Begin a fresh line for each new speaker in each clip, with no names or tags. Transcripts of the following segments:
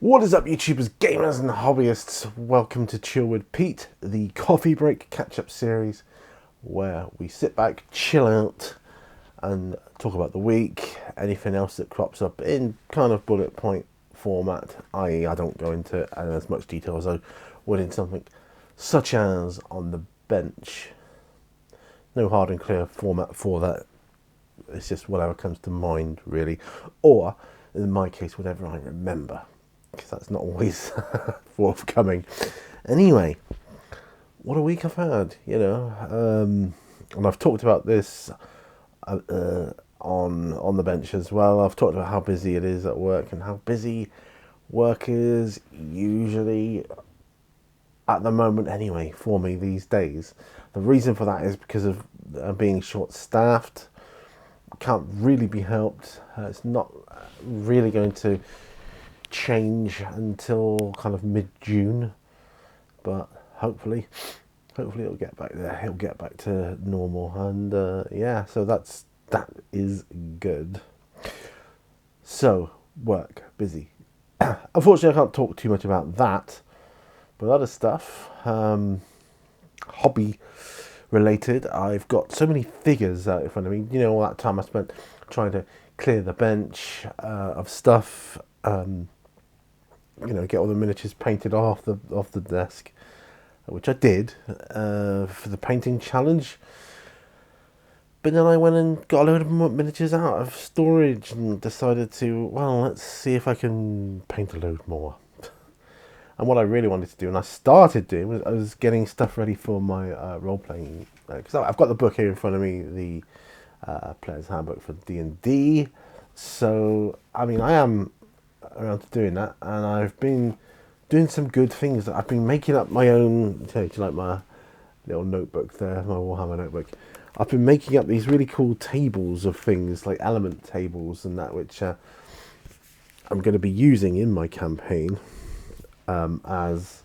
What is up, YouTubers, gamers and hobbyists? Welcome to Chill with Pete, the coffee break catch-up series where we sit back, chill out and talk about the week, anything else that crops up in kind of bullet point format, i.e. I don't go into as much detail as I would in something such as On the Bench. No hard and clear format for that. It's just whatever comes to mind, really. Or, in my case, whatever I remember. Because that's not always forthcoming. Anyway, what a week I've had, you know. And I've talked about this on the bench as well. I've talked about how busy it is at work and how busy work is usually at the moment anyway for me these days. The reason for that is because of being short-staffed. Can't really be helped. It's not really going to change until kind of mid-June, but hopefully it'll get back there. It'll get back to normal, and yeah, so that is good. So work, busy. Unfortunately, I can't talk too much about that, but other stuff, hobby related. I've got so many figures out in front of me. You know, all that time I spent trying to clear the bench of stuff. You know, get all the miniatures painted off the desk, which I did for the painting challenge. But then I went and got a load of miniatures out of storage and decided to, well, let's see if I can paint a load more. And what I really wanted to do, and I started doing, was I was getting stuff ready for my role-playing. Because I've got the book here in front of me, the Player's Handbook for D&D. So, I mean, I am around to doing that, and I've been doing some good things. I've been making up my own, like my little notebook there, my Warhammer notebook. I've been making up these really cool tables of things, like element tables and that, which I'm going to be using in my campaign as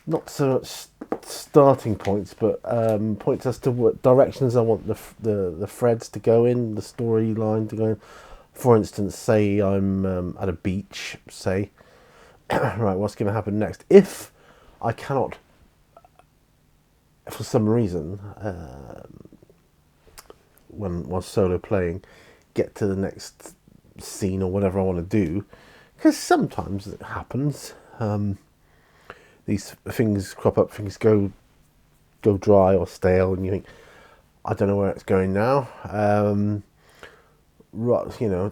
not so much starting points, but points as to what directions I want the threads to go in, the storyline to go in. For instance, say I'm at a beach, say, right, what's going to happen next? If I cannot, for some reason, while solo playing, get to the next scene or whatever I want to do, because sometimes it happens, these things crop up, things go dry or stale, and you think, I don't know where it's going now. You know,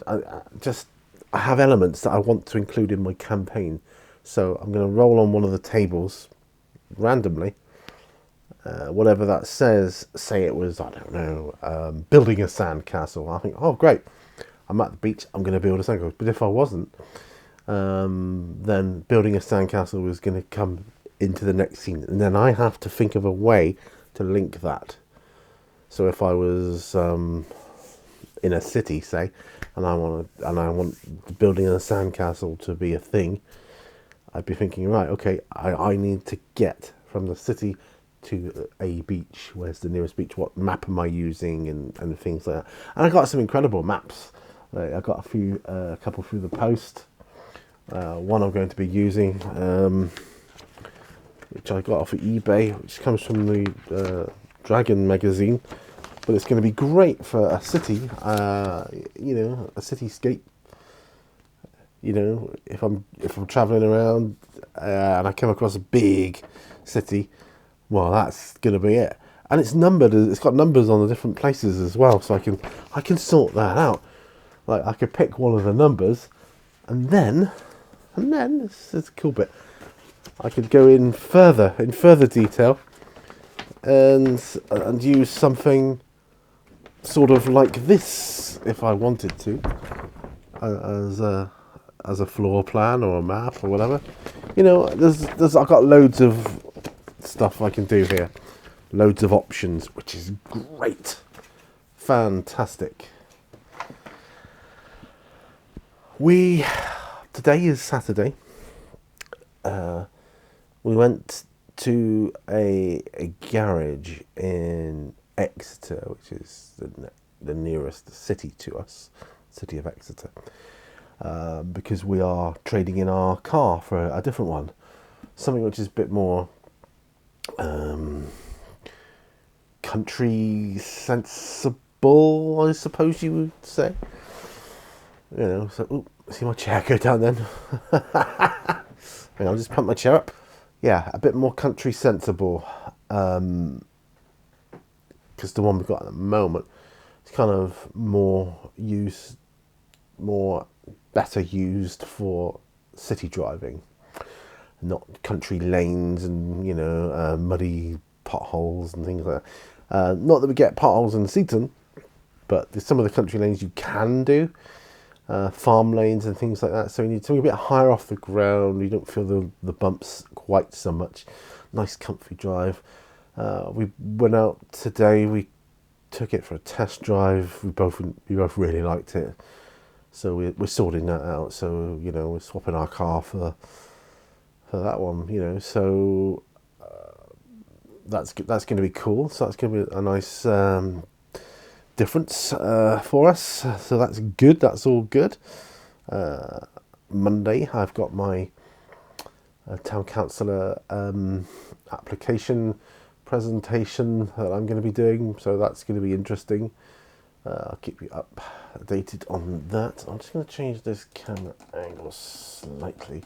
I have elements that I want to include in my campaign, so I'm going to roll on one of the tables randomly, whatever that says. Say it was, I don't know, building a sandcastle. I think, oh great, I'm at the beach, I'm going to build a sandcastle. But if I wasn't, then building a sandcastle was going to come into the next scene, and then I have to think of a way to link that. So if I was in a city, say, and I want building a sandcastle to be a thing, I'd be thinking, right, okay, I need to get from the city to a beach. Where's the nearest beach? What map am I using? And things like that. And I got some incredible maps. I got a couple through the post. One I'm going to be using, which I got off of eBay, which comes from the Dragon magazine. But it's going to be great for a city, you know, a cityscape. You know, if I'm traveling around and I come across a big city, well, that's going to be it. And it's numbered. It's got numbers on the different places as well, so I can sort that out. Like, I could pick one of the numbers, and then this is a cool bit. I could go in further detail, and use something sort of like this, if I wanted to, as a floor plan or a map or whatever. You know, I've got loads of stuff I can do here, loads of options, which is great, fantastic. Today is Saturday. We went to a garage in Exeter, which is the nearest city to us, city of Exeter. because we are trading in our car for a different one, something which is a bit more country sensible, I suppose you would say. You know, so ooh, see my chair go down then. Hang on, I'll just pump my chair up. Yeah, a bit more country sensible, because the one we've got at the moment is kind of better used for city driving, not country lanes and muddy potholes and things like that. Not that we get potholes in Seaton, but there's some of the country lanes you can do. Farm lanes and things like that, so you need something a bit higher off the ground. You don't feel the bumps quite so much. Nice comfy drive. We went out today, we took it for a test drive. We both really liked it, so we're sorting that out. So we're swapping our car for that one, so that's going to be cool. So that's going to be a nice difference for us, so that's good. That's all good. Monday I've got my town councillor application presentation that I'm going to be doing, so that's going to be interesting. I'll keep you updated on that. I'm just going to change this camera angle slightly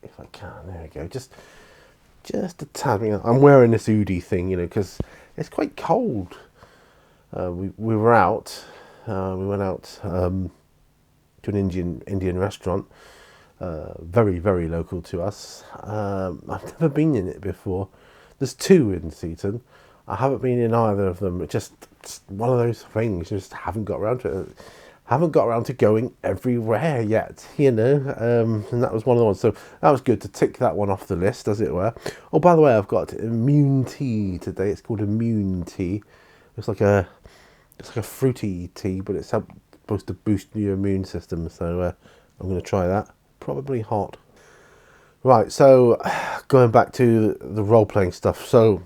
if I can. There we go. Just a tad. I'm wearing this hoodie thing, because it's quite cold. We were out. We went out to an Indian restaurant, very very local to us. I've never been in it before. There's two in Seaton. I haven't been in either of them. It's one of those things. Just haven't got around to it. Haven't got around to going everywhere yet. And that was one of the ones. So that was good to tick that one off the list, as it were. Oh, by the way, I've got immune tea today. It's called immune tea. It's like a fruity tea, but it's supposed to boost your immune system. So I'm going to try that. Probably hot. Right, so going back to the role-playing stuff. So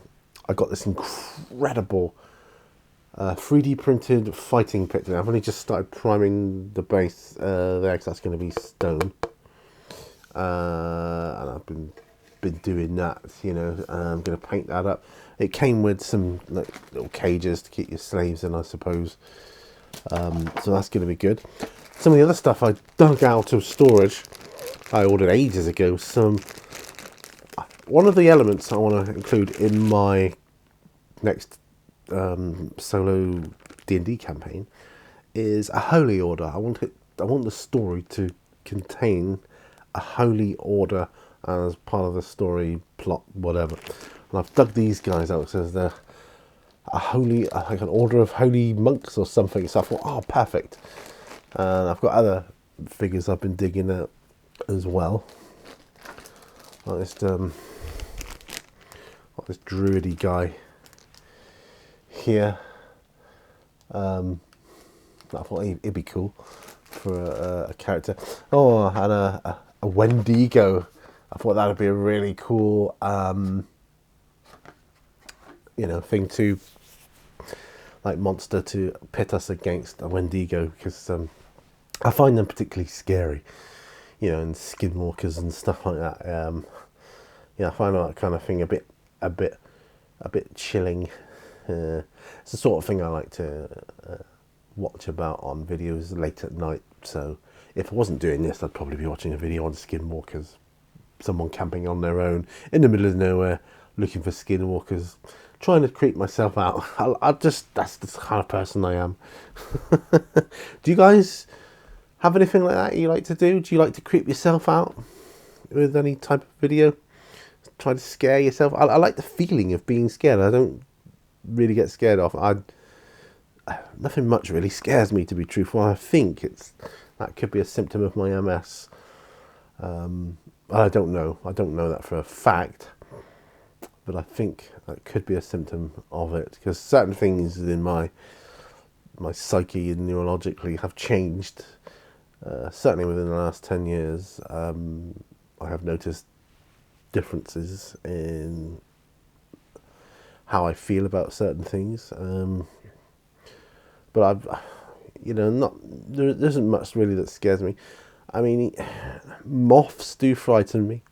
I got this incredible 3D printed fighting picture. I've only just started priming the base there, because that's going to be stone. And I've been doing that, I'm going to paint that up. It came with some little cages to keep your slaves in, I suppose. So that's going to be good. Some of the other stuff I dug out of storage, I ordered ages ago. One of the elements I want to include in my next solo D&D campaign is a holy order. I want the story to contain a holy order as part of the story plot, whatever. And I've dug these guys out. It says they're like an order of holy monks or something. So I thought, oh, perfect. And I've got other figures I've been digging out as well. Like this druidy guy here. I thought he'd be cool for a character. Oh, I had a Wendigo. I thought that would be a really cool thing to, like, monster to pit us against a Wendigo, because I find them particularly scary, and skinwalkers and stuff like that. I find that kind of thing a bit chilling. It's the sort of thing I like to watch about on videos late at night. So if I wasn't doing this, I'd probably be watching a video on skinwalkers. Someone camping on their own in the middle of nowhere, looking for skinwalkers, trying to creep myself out. That's the kind of person I am. Do you guys have anything like that you like to do? Do you like to creep yourself out with any type of video? Try to scare yourself? I like the feeling of being scared. I don't really get scared off. Nothing much really scares me, to be truthful. I think that could be a symptom of my MS. I don't know. I don't know that for a fact, but I think that could be a symptom of it, because certain things in my psyche and neurologically have changed. Certainly within the last 10 years, I have noticed differences in how I feel about certain things. But You know, there isn't much really that scares me. I mean, moths do frighten me.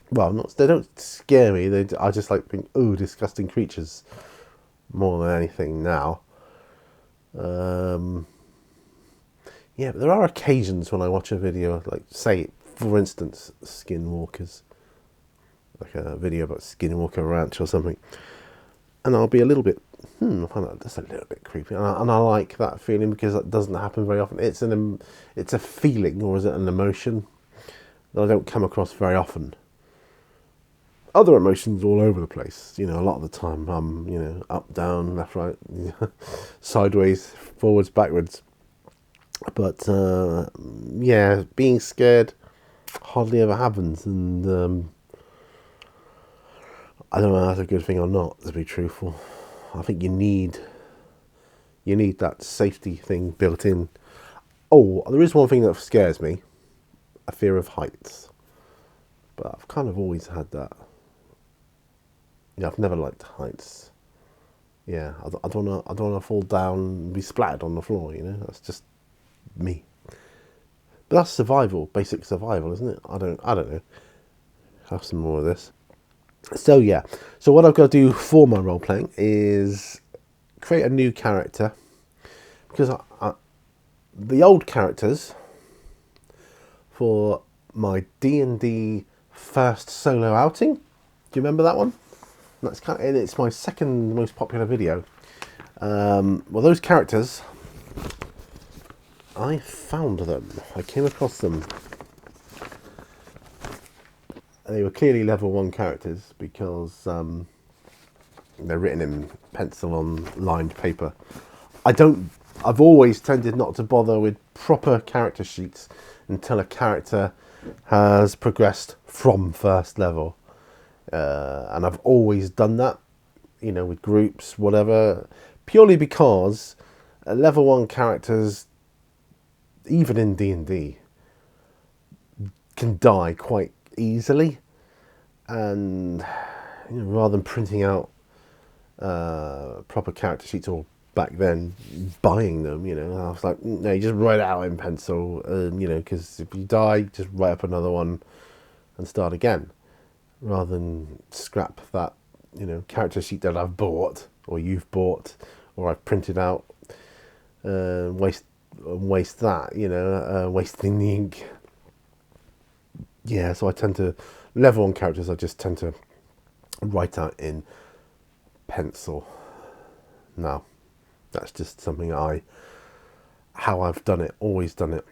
Well, they don't scare me. I just like think, oh, disgusting creatures, more than anything now. Yeah, but there are occasions when I watch a video, like, say, for instance, Skinwalkers, like a video about Skinwalker Ranch or something, and I'll be a little bit, I find that that's a little bit creepy, and I like that feeling because that doesn't happen very often. It's a feeling, or is it an emotion, that I don't come across very often. Other emotions all over the place, you know, a lot of the time. You know, up, down, left, right, sideways, forwards, backwards. But yeah, being scared hardly ever happens, and I don't know if that's a good thing or not. To be truthful, I think you need that safety thing built in. Oh, there is one thing that scares me: a fear of heights. But I've kind of always had that. Yeah, I've never liked heights. Yeah, I don't wanna fall down and be splattered on the floor. You know, that's just me. But that's survival, basic survival, isn't it? I don't know. Have some more of this. So yeah, so what I've got to do for my role playing is create a new character, because the old characters for my D&D first solo outing. Do you remember that one? That's it's my second most popular video. Well, those characters, I found them. I came across them. They were clearly level 1 characters because they're written in pencil on lined paper. I've always tended not to bother with proper character sheets until a character has progressed from first level. And I've always done that, you know, with groups, whatever, purely because level 1 characters, even in D&D, can die quite easily, and you know, rather than printing out proper character sheets, or back then buying them, you know, I was like, no, you just write it out in pencil, you know, because if you die, just write up another one and start again, rather than scrap that, you know, character sheet that I've bought, or you've bought, or I've printed out, waste that, you know, wasting the ink. Yeah, so I tend to, level 1 characters, I just tend to write out in pencil. Now, that's just something how I've done it, always done it.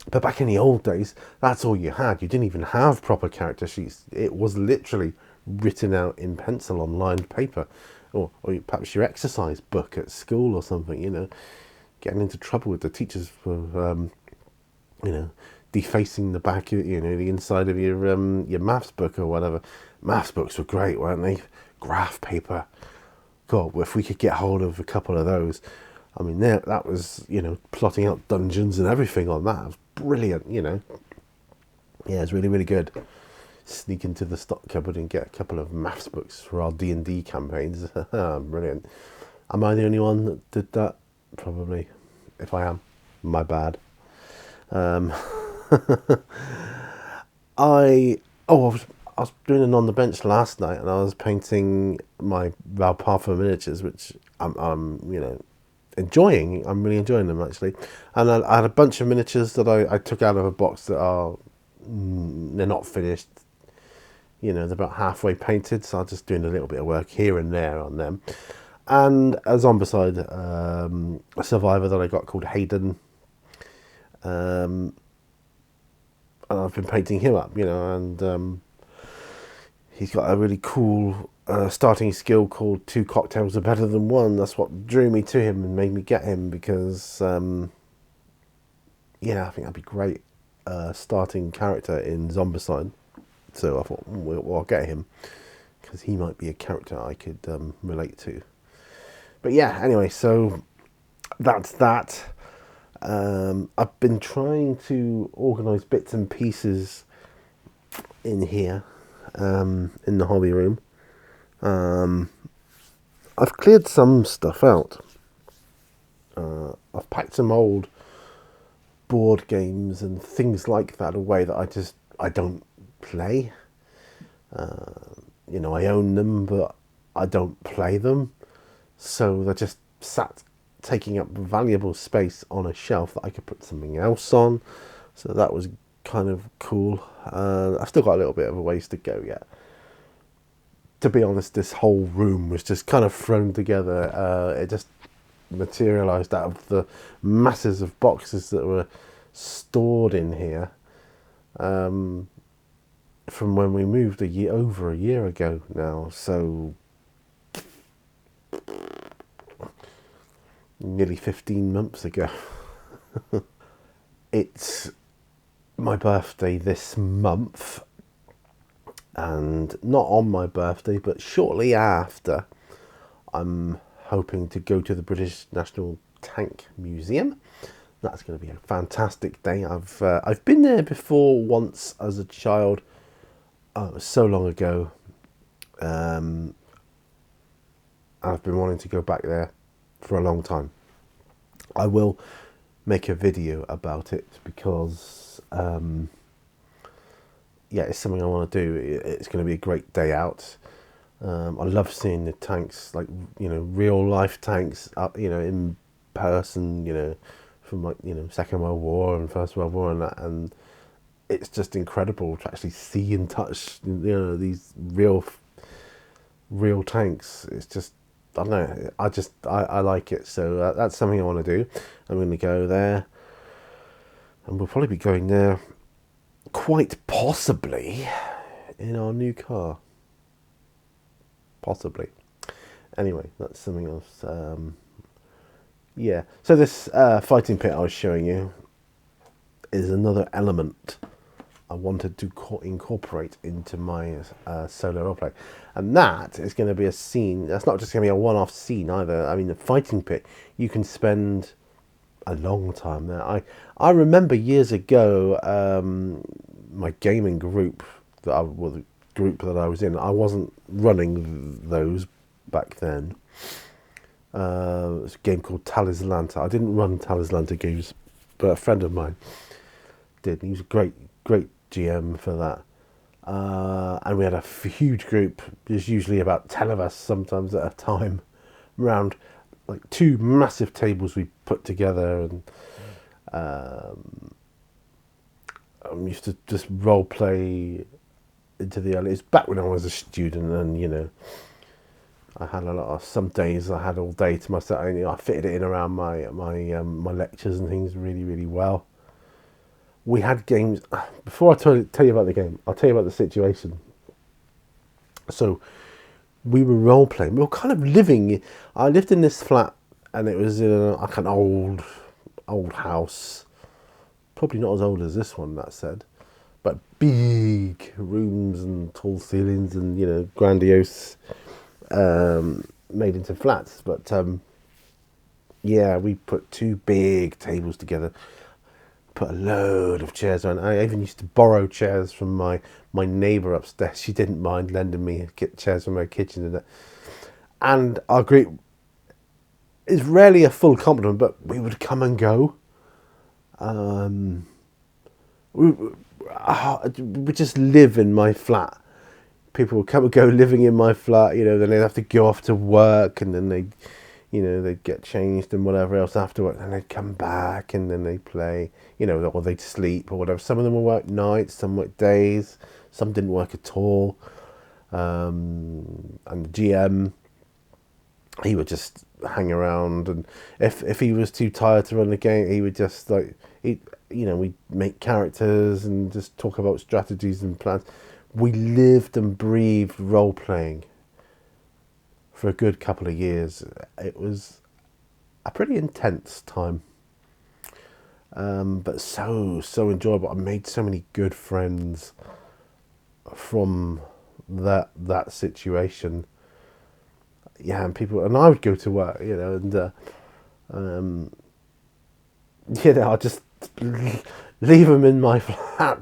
But back in the old days, that's all you had. You didn't even have proper character sheets. It was literally written out in pencil on lined paper, or perhaps your exercise book at school or something, you know, getting into trouble with the teachers for, you know, defacing the back, you know, the inside of your maths book or whatever. Maths books were great, weren't they? Graph paper. God, if we could get hold of a couple of those. I mean, that was, you know, plotting out dungeons and everything on that. It was brilliant, you know. Yeah, it's really, really good. Sneak into the stock cupboard and get a couple of maths books for our D&D campaigns. Brilliant. Am I the only one that did that? Probably. If I am, my bad. I was doing an on the bench last night, and I was painting my Valparfa miniatures, which I'm you know, enjoying. I'm really enjoying them, actually. And I had a bunch of miniatures that I took out of a box that are they're not finished. You know, they're about halfway painted, so I'm just doing a little bit of work here and there on them. And a Zombicide, a survivor that I got called Hayden. And I've been painting him up, you know, and he's got a really cool starting skill called 2 cocktails are better than 1. That's what drew me to him and made me get him, because yeah, I think that'd be great starting character in Zombicide. So I thought, well, I'll get him, because he might be a character I could relate to. But yeah, anyway, so that's that. I've been trying to organise bits and pieces in here, in the hobby room. I've cleared some stuff out. I've packed some old board games and things like that away that I don't play. I own them, but I don't play them. So they're just sat taking up valuable space on a shelf that I could put something else on. So that was kind of cool. I've still got a little bit of a ways to go yet. To be honest, this whole room was just kind of thrown together. It just materialised out of the masses of boxes that were stored in here from when we moved over a year ago now. So nearly 15 months ago. It's my birthday this month, and not on my birthday, but shortly after, I'm hoping to go to the British National Tank Museum. That's going to be a fantastic day. I've been there before once as a child. It was so long ago. I've been wanting to go back there for a long time. I will make a video about it because it's something I want to do. It's going to be a great day out. I love seeing the tanks, like, real life tanks up, in person, from Second World War and First World War and that, and it's just incredible to actually see and touch, these real tanks. It's just, I don't know, I like it. So that's something I want to do. I'm going to go there, and we'll probably be going there quite possibly in our new car. Possibly. Anyway, that's something else. So this fighting pit I was showing you is another element I wanted to incorporate into my solo roleplay, and that is going to be a scene. That's not just going to be a one-off scene either. I mean, the fighting pit, you can spend a long time there. I remember years ago, my gaming group that I was in. I wasn't running those back then. It was a game called Talislanta. I didn't run Talislanta games, but a friend of mine did. He was a great GM for that. And we had a huge group. There's usually about 10 of us sometimes at a time, around like 2 massive tables we put together, and I used to just role play into the early. It's back when I was a student, and I had a lot of, some days I had all day to myself. I fitted it in around my lectures and things really, really well. We had games. Before I tell you about the game, I'll tell you about the situation. So we were role playing. We were kind of living. I lived in this flat, and it was in like an old house. Probably not as old as this one, that said, but big rooms and tall ceilings and grandiose, made into flats. But we put 2 big tables together. Put a load of chairs on. I even used to borrow chairs from my neighbour upstairs. She didn't mind lending me chairs from her kitchen and that. And our group is rarely a full complement, but we would come and go. We just live in my flat. People would come and go living in my flat. Then they'd have to go off to work, and then they'd get changed and whatever else after work, and they'd come back, and then they'd play, or they'd sleep or whatever. Some of them would work nights, some worked days, some didn't work at all. And the GM, he would just hang around, and if he was too tired to run the game, he would just we'd make characters and just talk about strategies and plans. We lived and breathed role playing for a good couple of years. It was a pretty intense time, but so enjoyable. I made so many good friends from that situation. And I would go to work, and I just leave them in my flat.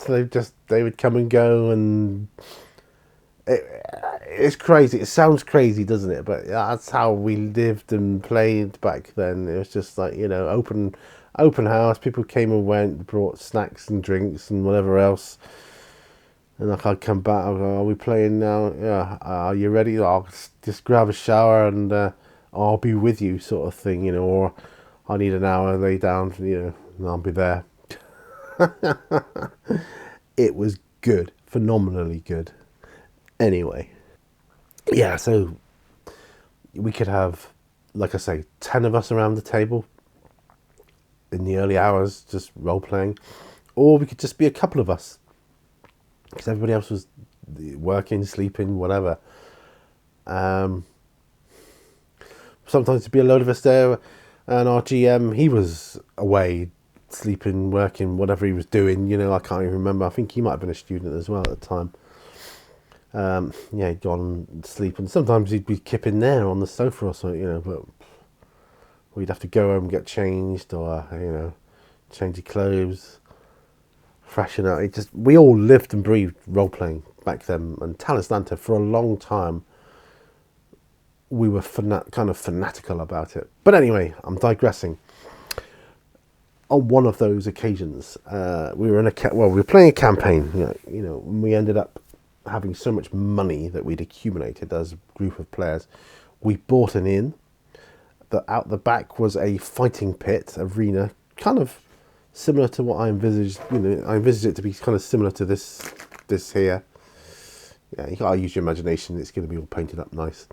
They would come and go, and It's crazy. It sounds crazy, doesn't it? But that's how we lived and played back then. It was just like, you know, open house. People came and went, brought snacks and drinks and whatever else. And like I'd come back, I'd go, are we playing now? Yeah. Are you ready? I'll just grab a shower and I'll be with you, sort of thing, you know. Or I need an hour, lay down, you know, and I'll be there. It was good, phenomenally good. Anyway, yeah, so we could have, like I say, 10 of us around the table in the early hours, just role playing, or we could just be a couple of us because everybody else was working, sleeping, whatever. Sometimes it'd be a load of us there, and our GM, he was away, sleeping, working, whatever he was doing. You know, I can't even remember. I think he might have been a student as well at the time. Yeah, he'd gone to sleep, and sometimes he'd be kipping there on the sofa or something, you know, but we'd have to go home and get changed, or, you know, change your clothes, freshen up. We all lived and breathed role-playing back then, and Talislanta, for a long time, we were kind of fanatical about it. But anyway, I'm digressing. On one of those occasions, we were we were playing a campaign, you know, and we ended up having so much money that we'd accumulated as a group of players. We bought an inn that out the back was a fighting pit arena, kind of similar to what I envisaged. You know, I envisaged it to be kind of similar to this here. Yeah, you gotta use your imagination. It's going to be all painted up nice.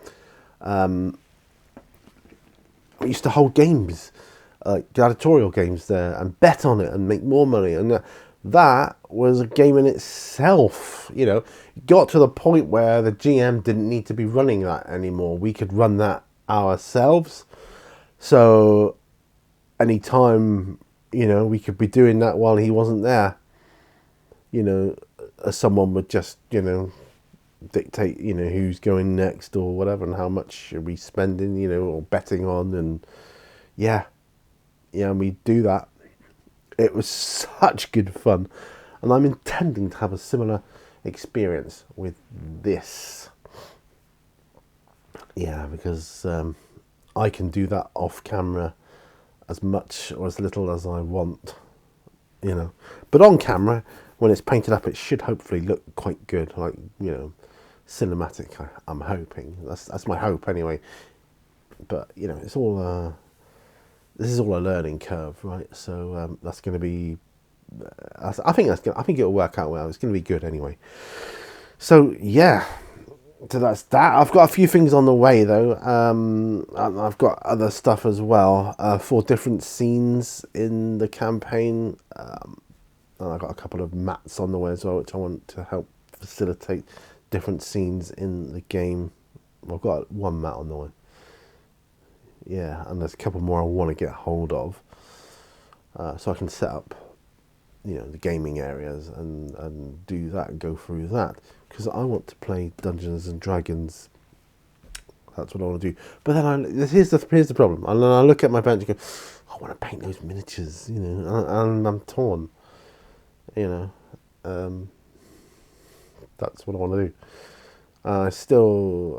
We used to hold games, gladiatorial games there, and bet on it and make more money. And that was a game in itself. You know, it got to the point where the GM didn't need to be running that anymore. We could run that ourselves. So anytime, you know, we could be doing that while he wasn't there. You know, someone would just, you know, dictate, you know, who's going next or whatever, and how much are we spending, you know, or betting on. And yeah, we do that. It was such good fun, and I'm intending to have a similar experience with this. Yeah, because I can do that off camera as much or as little as I want, you know. But on camera, when it's painted up, it should hopefully look quite good, like, you know, cinematic. I'm hoping. That's my hope anyway. But you know, it's all this is all a learning curve, right? So that's going to be. I think it'll work out well. It's going to be good anyway. So yeah. So that's that. I've got a few things on the way though. I've got other stuff as well for different scenes in the campaign. And I've got a couple of mats on the way as well, which I want to help facilitate different scenes in the game. I've got one mat on the way. Yeah, and there's a couple more I want to get hold of, so I can set up, you know, the gaming areas and do that and go through that, because I want to play Dungeons and Dragons. That's what I want to do. But then here's the problem. And then I look at my bench and go, I want to paint those miniatures, you know, and I'm torn. You know, that's what I want to do.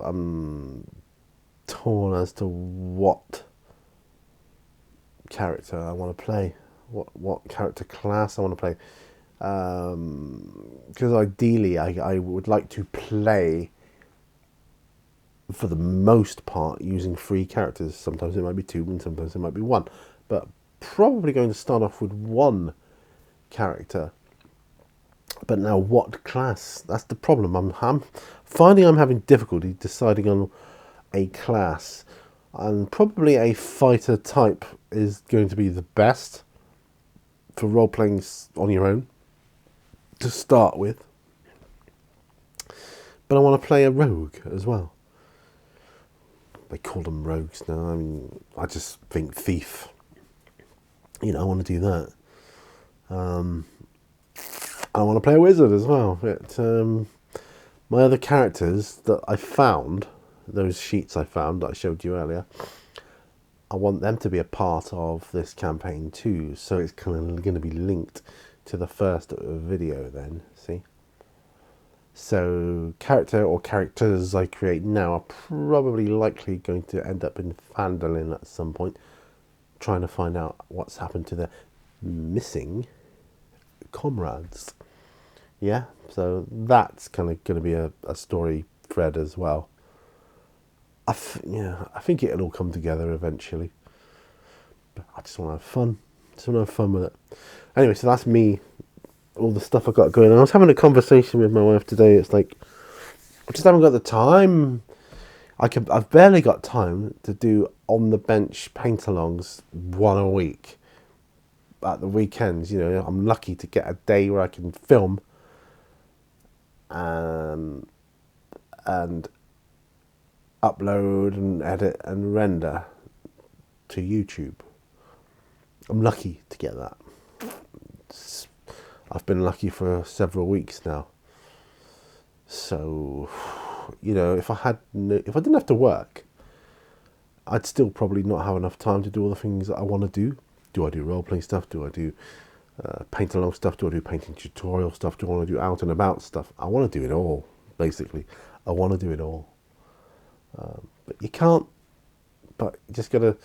I'm torn as to what character I want to play, what character class I want to play, because ideally I would like to play, for the most part, using 3 characters. Sometimes it might be 2 and sometimes it might be 1, but probably going to start off with 1 character. But now what class? That's the problem. I'm finding I'm having difficulty deciding on a class, and probably a fighter type is going to be the best for role playing on your own to start with. But I want to play a rogue as well. They call them rogues now. I mean, I just think thief. You know, I want to do that. I want to play a wizard as well. My other characters that I found, those sheets I found that I showed you earlier, I want them to be a part of this campaign too. So it's kind of going to be linked to the first video then, see? So character or characters I create now are probably likely going to end up in Fandolin at some point, trying to find out what's happened to their missing comrades. Yeah, so that's kind of going to be a story thread as well. I think it'll all come together eventually. But I just want to have fun. Just want to have fun with it. Anyway, so that's me. All the stuff I got going on. I was having a conversation with my wife today. It's like I just haven't got the time. I've barely got time to do on the bench paint-alongs one a week. At the weekends, you know, I'm lucky to get a day where I can film and upload and edit and render to YouTube. I'm lucky to get that. I've been lucky for several weeks now. So, you know, if I didn't have to work, I'd still probably not have enough time to do all the things that I want to do. Do I do role-playing stuff? Do I do paint-along stuff? Do I do painting tutorial stuff? Do I want to do out-and-about stuff? I want to do it all, basically. I want to do it all. But you can't. But you just got to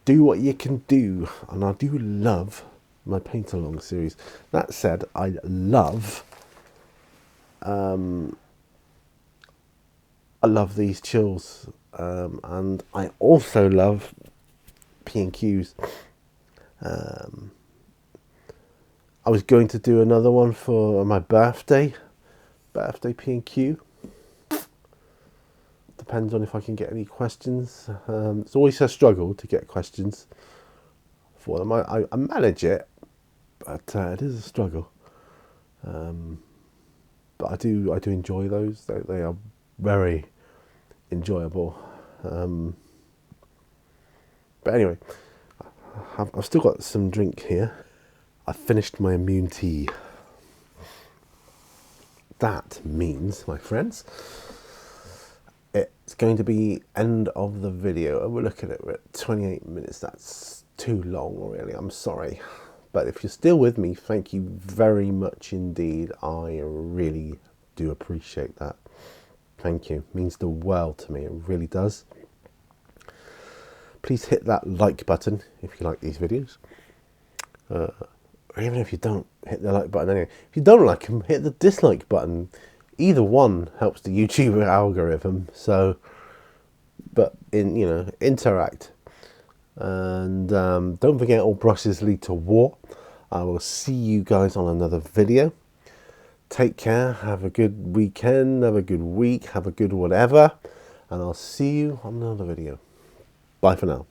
do what you can do. And I do love my paint-along series. That said, I love these chills. And I also love P&Qs. I was going to do another one for my birthday P&Q. Depends on if I can get any questions. It's always a struggle to get questions for them. I manage it, but it is a struggle. But I do enjoy those. They are very enjoyable. But anyway, I've still got some drink here. I've finished my immune tea. That means, my friends, it's going to be end of the video. We'll look at it. We're at 28 minutes. That's too long, really. I'm sorry. But if you're still with me, thank you very much indeed. I really do appreciate that. Thank you. It means the world to me. It really does. Please hit that like button if you like these videos. Or even if you don't, hit the like button anyway. If you don't like them, hit the dislike button. Either one helps the YouTube algorithm. So, but interact. And don't forget, all brushes lead to war. I will see you guys on another video. Take care. Have a good weekend. Have a good week. Have a good whatever. And I'll see you on another video. Bye for now.